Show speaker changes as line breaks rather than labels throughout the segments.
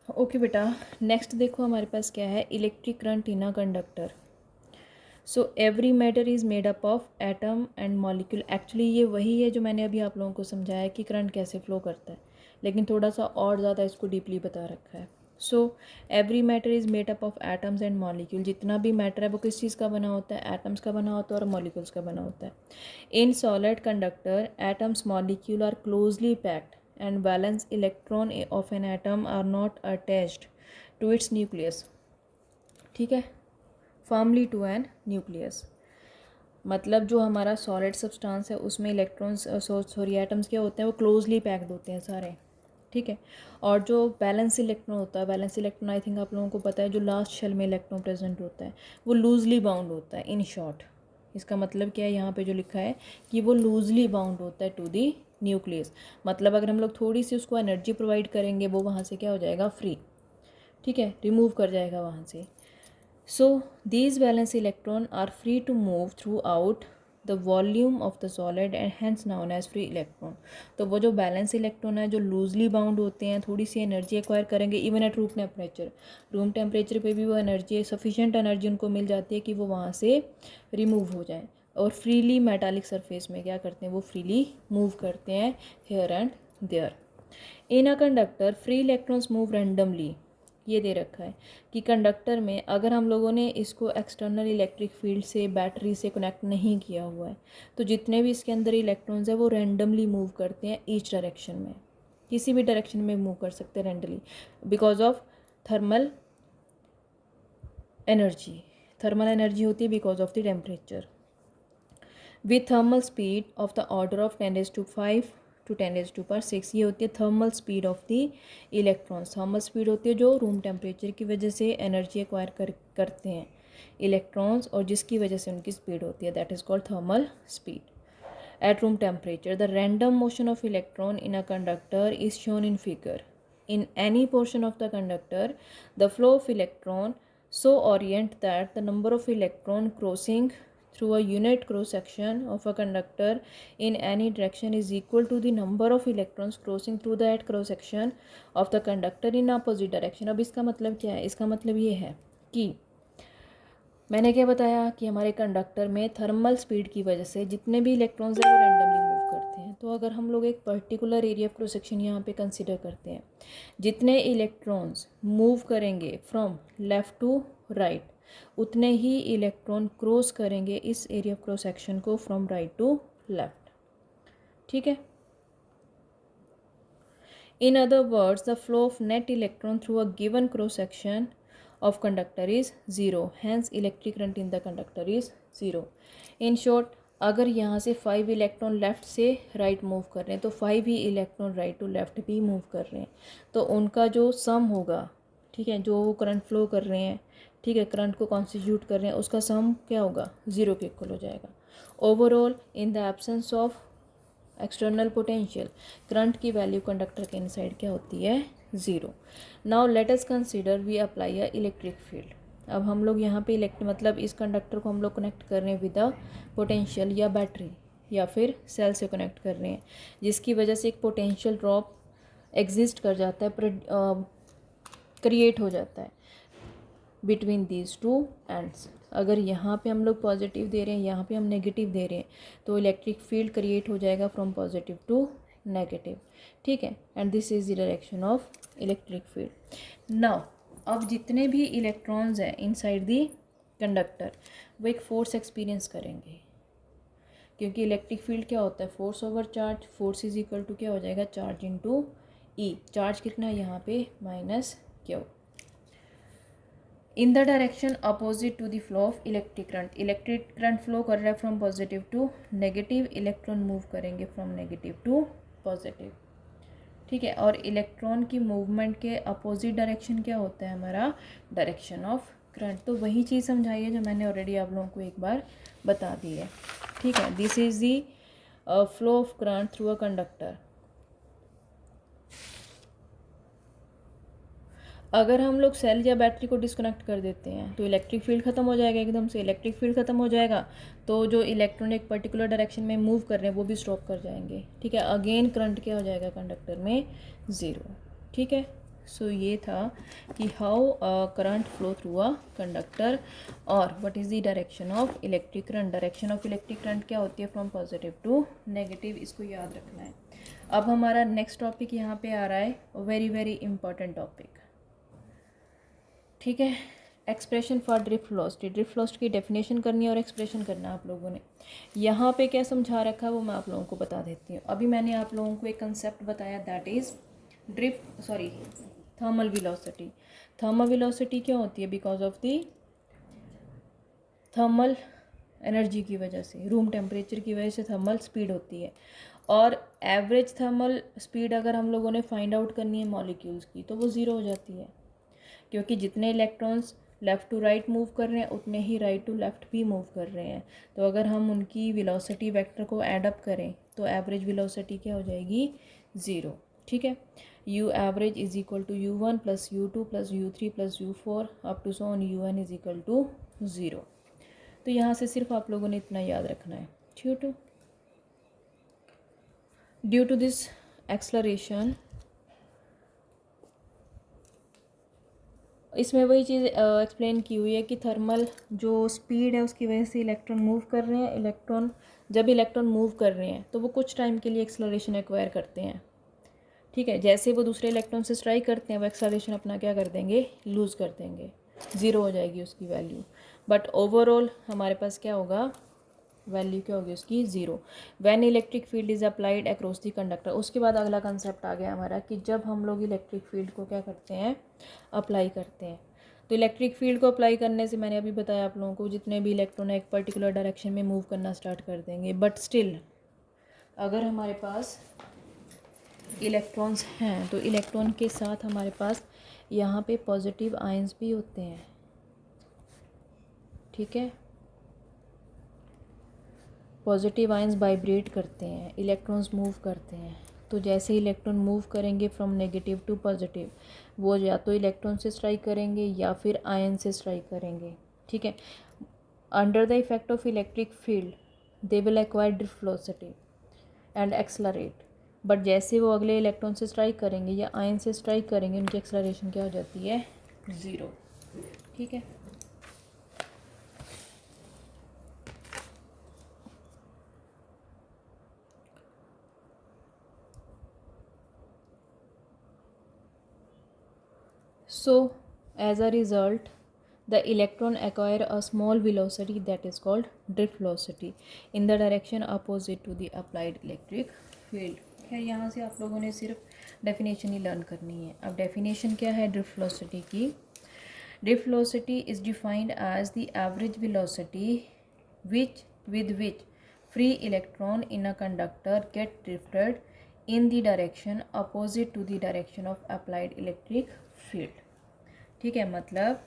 Okay बेटा, next देखो हमारे पास क्या है, electric current in a conductor. So every matter is made up of atom and molecule. Actually ये वही है जो मैंने अभी आप लोगों को समझाया कि करंट कैसे फ्लो करता है, लेकिन थोड़ा सा और ज़्यादा इसको डीपली बता रखा है। So every matter is made up of atoms and molecule. जितना भी मैटर है वो किस चीज़ का बना होता है, एटम्स का बना होता है और मॉलिक्यूल्स का बना होता है। In solid conductor atoms molecule are closely packed and valence electron of an atom are not attached to its nucleus। ठीक है, firmly to an nucleus। मतलब जो हमारा सॉलिड सब्सटेंस है उसमें इलेक्ट्रॉन्स सॉरी एटम्स क्या होते हैं, वो क्लोजली पैक्ड होते हैं सारे। ठीक है, और जो बैलेंस इलेक्ट्रॉन होता है, बैलेंस इलेक्ट्रॉन आई थिंक आप लोगों को पता है, जो लास्ट शेल में इलेक्ट्रॉन प्रेजेंट होता है वो लूजली बाउंड होता है। इन शॉर्ट इसका मतलब क्या है, यहाँ पे जो लिखा है कि वो लूजली बाउंड होता है टू दी न्यूक्लियस। मतलब अगर हम लोग थोड़ी सी उसको एनर्जी प्रोवाइड करेंगे वो वहाँ से क्या हो जाएगा, फ्री। ठीक है, रिमूव कर जाएगा वहाँ से। So these valence electron are free to move throughout the volume of the solid and hence known as free electron। तो वो जो बैलेंस इलेक्ट्रॉन है जो लूजली बाउंड होते हैं, थोड़ी सी एनर्जी एक्वायर करेंगे इवन एट रूम टेम्परेचर पे भी वो एनर्जी, सफिशिएंट एनर्जी उनको मिल जाती है कि वो वहाँ से रिमूव हो जाए, और फ्रीली मेटालिक सरफेस में क्या करते हैं, वो फ्रीली मूव करते हैं here and there. In a conductor free electrons move randomly. ये दे रखा है कि कंडक्टर में अगर हम लोगों ने इसको एक्सटर्नल इलेक्ट्रिक फील्ड से, बैटरी से कनेक्ट नहीं किया हुआ है, तो जितने भी इसके अंदर इलेक्ट्रॉन्स हैं वो रैंडमली मूव करते हैं ईच डायरेक्शन में, किसी भी डायरेक्शन में मूव कर सकते हैं randomly, because of thermal energy. Thermal energy होती है because of the temperature. With thermal speed of the order of 10⁵ to 10⁶। ये होती है thermal speed of the electrons. Thermal speed होती है जो रूम टेम्परेचर की वजह से एनर्जी एक्वायर करते हैं इलेक्ट्रॉन्स, और जिसकी वजह से उनकी स्पीड होती है, that is called thermal speed at room temperature. The random motion of electron in a conductor is shown in figure. In any portion of the conductor, the flow of electron so orient that the number of electron crossing through a unit cross section of a conductor in any direction is equal to the number of electrons crossing through that cross section of the conductor in opposite direction। अब इसका मतलब क्या है, इसका मतलब ये है कि मैंने क्या बताया कि हमारे कंडक्टर में थर्मल स्पीड की वजह से जितने भी इलेक्ट्रॉन्स हैं वो रैंडमली मूव करते हैं। तो अगर हम लोग एक particular area of cross section यहाँ पे कंसिडर करते हैं, जितने इलेक्ट्रॉन्स मूव करेंगे फ्रॉम लेफ़्ट टू राइट, उतने ही इलेक्ट्रॉन क्रॉस करेंगे इस एरिया ऑफ क्रॉस सेक्शन को फ्रॉम राइट टू लेफ्ट। ठीक है, in other words the flow of net electron through a given cross section of conductor is 0, hence electric current in the conductor is 0। in short, अगर यहाँ से 5 electron left से right move कर रहे हैं तो 5 ही इलेक्ट्रॉन राइट टू लेफ़्ट भी move कर रहे हैं, तो उनका जो सम होगा, ठीक है, जो वो करंट फ्लो कर रहे हैं, ठीक है, करंट को कॉन्स्टिट्यूट कर रहे हैं, उसका सम क्या होगा, 0 के इक्वल हो जाएगा। Overall in the absence of external potential, current की वैल्यू कंडक्टर के इनसाइड क्या होती है, 0। Now let us consider we apply a electric field. अब हम लोग यहाँ पे मतलब इस कंडक्टर को हम लोग कनेक्ट कर रहे हैं विद अ पोटेंशियल या बैटरी या फिर सेल से कनेक्ट कर रहे हैं, जिसकी वजह से एक पोटेंशियल ड्रॉप एग्जिस्ट कर जाता है, क्रिएट हो जाता है बिटवीन दीज टू एंड्स। अगर यहाँ पे हम लोग पॉजिटिव दे रहे हैं, यहाँ पे हम नेगेटिव दे रहे हैं, तो इलेक्ट्रिक फील्ड क्रिएट हो जाएगा फ्रॉम पॉजिटिव टू नेगेटिव। ठीक है, and this is the direction of electric field. Now अब जितने भी इलेक्ट्रॉन्स हैं इनसाइड द कंडक्टर वो एक फोर्स एक्सपीरियंस करेंगे, क्योंकि इलेक्ट्रिक फील्ड क्या होता है, force over charge. Force is equal to क्या हो जाएगा, चार्ज इनटू ई। चार्ज कितना है यहाँ पे, minus q, in the direction opposite to the flow of electric current. Electric current flow कर रहा है from positive to negative, electron move करेंगे फ्रॉम नेगेटिव टू पॉजिटिव। ठीक है, और इलेक्ट्रॉन की मूवमेंट के अपोजिट डायरेक्शन क्या होता है, हमारा डायरेक्शन ऑफ करंट। तो वही चीज़ समझाई है जो मैंने ऑलरेडी आप लोगों को एक बार बता दी है। ठीक है, this is the flow of current through a conductor. अगर हम लोग सेल या बैटरी को डिस्कनेक्ट कर देते हैं तो इलेक्ट्रिक फील्ड ख़त्म हो जाएगा, एकदम से इलेक्ट्रिक फील्ड ख़त्म हो जाएगा, तो जो इलेक्ट्रॉन एक पर्टिकुलर डायरेक्शन में मूव कर रहे हैं वो भी स्टॉप कर जाएंगे। ठीक है, अगेन करंट क्या हो जाएगा कंडक्टर में, 0। ठीक है, सो ये था कि how current flow through a conductor और what is the direction of electric current. Direction of electric current क्या होती है, फ्रॉम पॉजिटिव टू नेगेटिव, इसको याद रखना है। अब हमारा नेक्स्ट टॉपिक यहाँ पे आ रहा है, वेरी वेरी इंपॉर्टेंट टॉपिक, ठीक है। Expression for drift velocity. Drift velocity की डेफिनेशन करनी है और एक्सप्रेशन करना है आप लोगों ने। यहाँ पे क्या समझा रखा है वो मैं आप लोगों को बता देती हूँ। अभी मैंने आप लोगों को एक कंसेप्ट बताया, that is thermal velocity. Thermal velocity क्या होती है, because of the thermal energy की वजह से, रूम टेम्परेचर की वजह से थर्मल स्पीड होती है। और एवरेज थर्मल स्पीड अगर हम लोगों ने फाइंड आउट करनी है मॉलिक्यूल्स की, तो वो ज़ीरो हो जाती है, क्योंकि जितने electrons left to right move कर रहे हैं उतने ही राइट टू लेफ़्ट भी मूव कर रहे हैं। तो अगर हम उनकी वेलोसिटी वेक्टर को ऐड अप करें तो एवरेज वेलोसिटी क्या हो जाएगी, ज़ीरो, ठीक है। U average is equal to U1 plus U2 plus U3 plus U4 up to so on UN is equal to zero. तो यहाँ से सिर्फ आप लोगों ने इतना याद रखना है, ड्यू टू दिस एक्सलरेशन, इसमें वही चीज़ एक्सप्लेन की हुई है कि थर्मल जो स्पीड है उसकी वजह से इलेक्ट्रॉन मूव कर रहे हैं। जब इलेक्ट्रॉन मूव कर रहे हैं तो वो कुछ टाइम के लिए एक्सलरेशन एक्वायर करते हैं, ठीक है। जैसे वो दूसरे इलेक्ट्रॉन से स्ट्राइक करते हैं वो एक्सलरेशन अपना क्या कर देंगे, लूज़ कर देंगे, ज़ीरो हो जाएगी उसकी वैल्यू। बट ओवरऑल हमारे पास क्या होगा, वैल्यू क्या होगी उसकी, zero. When electric field is applied across the conductor. उसके बाद अगला कंसेप्ट आ गया हमारा कि जब हम लोग इलेक्ट्रिक फील्ड को क्या करते हैं, अप्लाई करते हैं। तो इलेक्ट्रिक फील्ड को अप्लाई करने से मैंने अभी बताया आप लोगों को, जितने भी इलेक्ट्रॉन एक पर्टिकुलर डायरेक्शन में मूव करना स्टार्ट कर देंगे। बट स्टिल अगर हमारे पास इलेक्ट्रॉन्स हैं तो इलेक्ट्रॉन के साथ हमारे पास यहाँ पे पॉजिटिव आयंस भी होते हैं, ठीक है। पॉजिटिव आयंस वाइब्रेट करते हैं, इलेक्ट्रॉन्स मूव करते हैं। तो जैसे इलेक्ट्रॉन मूव करेंगे फ्रॉम नेगेटिव टू पॉजिटिव, वो या तो इलेक्ट्रॉन से स्ट्राइक करेंगे या फिर आयन से स्ट्राइक करेंगे, ठीक है। Under the effect of electric field they will acquire drift velocity and accelerate. But जैसे वो अगले इलेक्ट्रॉन से स्ट्राइक करेंगे या आयन से स्ट्राइक करेंगे, उनकी एक्सलरेशन क्या हो जाती है, ज़ीरो, ठीक है। So, as a result, the electron acquire a small velocity that is called drift velocity in the direction opposite to the applied electric field। खैर यहाँ से आप लोगों ने सिर्फ डेफिनेशन ही लर्न करनी है। अब डेफिनेशन क्या है ड्रिफ्ट वेलोसिटी की, drift velocity is defined as the average velocity with which free electron in a conductor get drifted in the direction opposite to the direction of applied electric field, ठीक है। मतलब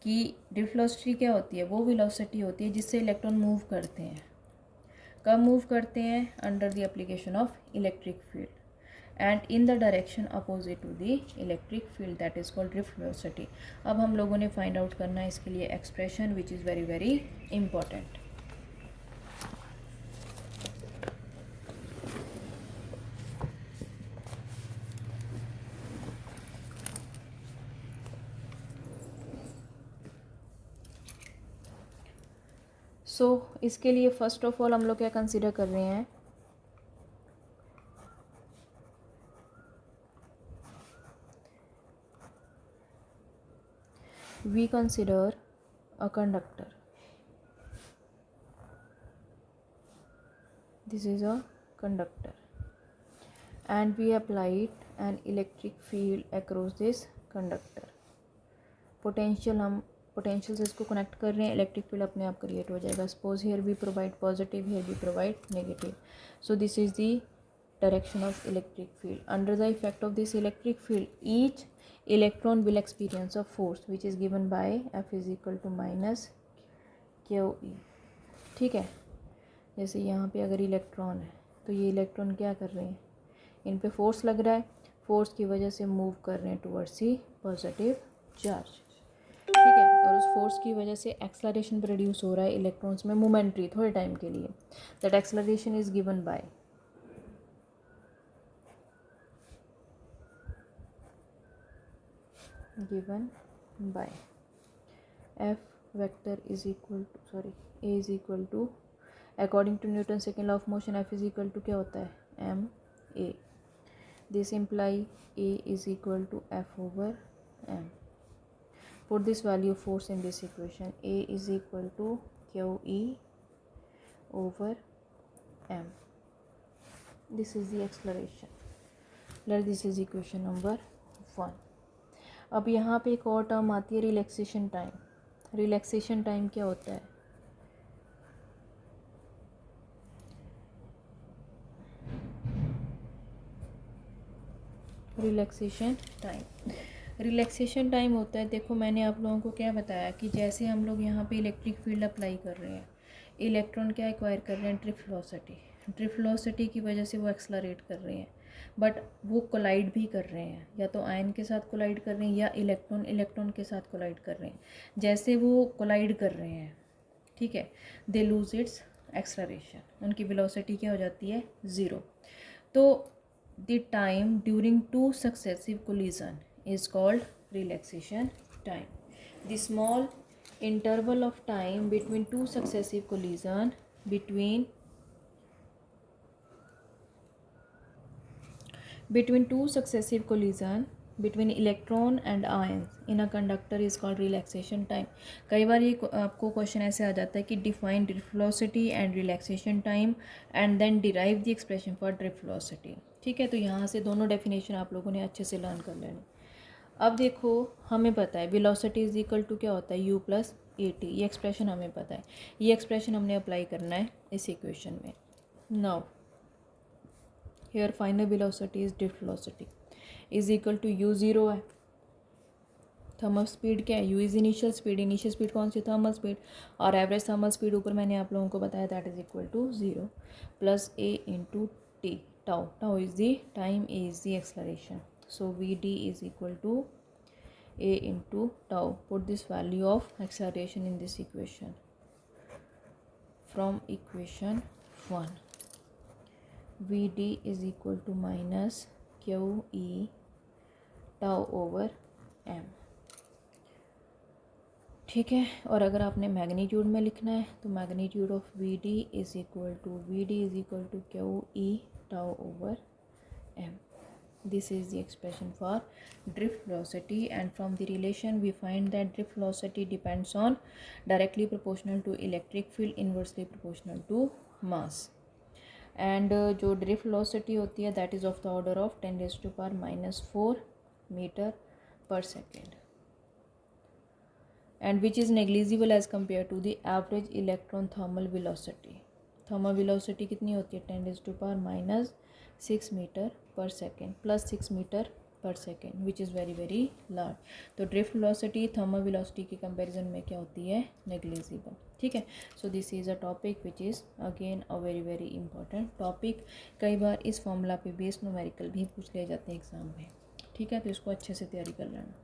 कि drift velocity क्या होती है, वो velocity होती है जिससे इलेक्ट्रॉन मूव करते हैं। कब मूव करते हैं, under the application of electric field and in the direction opposite to the electric field, that is called drift velocity. अब हम लोगों ने फाइंड आउट करना है इसके लिए expression which is very very important. So इसके लिए फ़र्स्ट ऑफ ऑल हम लोग क्या कंसिडर कर रहे हैं, we consider a conductor, this is a conductor and we applied an electric field across this conductor। Potential, हम पोटेंशियल से इसको कनेक्ट कर रहे हैं, इलेक्ट्रिक फील्ड अपने आप क्रिएट हो जाएगा। Suppose here we provide positive, here we provide negative. So this is the direction of electric field. Under the effect of this electric field each electron will experience a force which is given by F is equal to minus QE, ठीक है। जैसे यहाँ पे अगर electron है तो ये electron क्या कर रहे हैं, इन पे फोर्स लग रहा है, फोर्स की वजह से मूव कर रहे हैं टुवर्ड्स ही पॉजिटिव चार्ज, ठीक है। और उस फोर्स की वजह से एक्सलरेशन प्रोड्यूस हो रहा है इलेक्ट्रॉन्स में मोमेंट्री, थोड़े टाइम के लिए। That acceleration is given by given by F vector is equal to A is equal to, according to Newton second law of motion, F is equal to क्या होता है m a. This imply A is equal to F over m. Put this value of force in this equation. A is equal to QE over m. This is the acceleration. Let this is equation number 1. अब यहाँ पे एक और term आती है relaxation time. Relaxation time क्या होता है? रिलैक्सेशन टाइम होता है, देखो मैंने आप लोगों को क्या बताया कि जैसे हम लोग यहाँ पे इलेक्ट्रिक फील्ड अप्लाई कर रहे हैं, इलेक्ट्रॉन क्या एक्वायर कर रहे हैं? ड्रिफ्ट वेलोसिटी की वजह से वो एक्सलरेट कर रहे हैं, बट वो कोलाइड भी कर रहे हैं, या तो आयन के साथ कोलाइड कर रहे हैं या इलेक्ट्रॉन के साथ कोलाइड कर रहे हैं. जैसे वो कोलाइड कर रहे हैं, ठीक है, दे लूज इट्स एक्सलरेशन, उनकी वेलोसिटी क्या हो जाती है? 0. तो the time during 2 successive collision is called relaxation time. The small interval of time between 2 successive collision between 2 successive collision between electron and ions in a conductor is called relaxation time. कई बार ये आपको question ऐसे आ जाता है कि define drift velocity and relaxation time and then derive the expression for drift velocity. ठीक है, तो यहाँ से दोनों डेफिनेशन आप लोगों ने अच्छे से लर्न कर लेना. अब देखो हमें पता है वेलोसिटी इज इक्वल टू क्या होता है? u plus A T. ये एक्सप्रेशन हमें पता है, ये एक्सप्रेशन हमने अप्लाई करना है इस इक्वेशन में. Now here final velocity is drift velocity is equal to u 0 है. थर्मल स्पीड क्या है? u इज़ इनिशियल स्पीड कौन सी? Thermal speed. और एवरेज थर्मल स्पीड ऊपर मैंने आप लोगों को बताया that is equal to 0 plus a into T. Tau is the time, a is the acceleration. So Vd is equal to A into tau. Put this value of acceleration in this equation. From equation 1, Vd is equal to minus QE tau over m. ठीक है, और अगर आपने magnitude में लिखना है तो magnitude of Vd is equal to QE tau over m. This is the expression for drift velocity, and from the relation we find that drift velocity depends on directly proportional to electric field, inversely proportional to mass. And जो drift velocity होती है that is of the order of 10 raised to power minus 4 meter per second, and which is negligible as compared to the average electron thermal velocity. Thermal velocity कितनी होती है? 10 raised to power minus 6 meter per second plus 6 meter per second, which is very very large. तो drift velocity thermal velocity के comparison में क्या होती है? Negligible. ठीक है, so this is a topic which is again a very very important topic. कई बार इस फॉर्मूला पे बेस्ड न्यूमेरिकल भी पूछ ले जाते हैं एग्जाम में. ठीक है, तो इसको अच्छे से तैयारी कर लेना.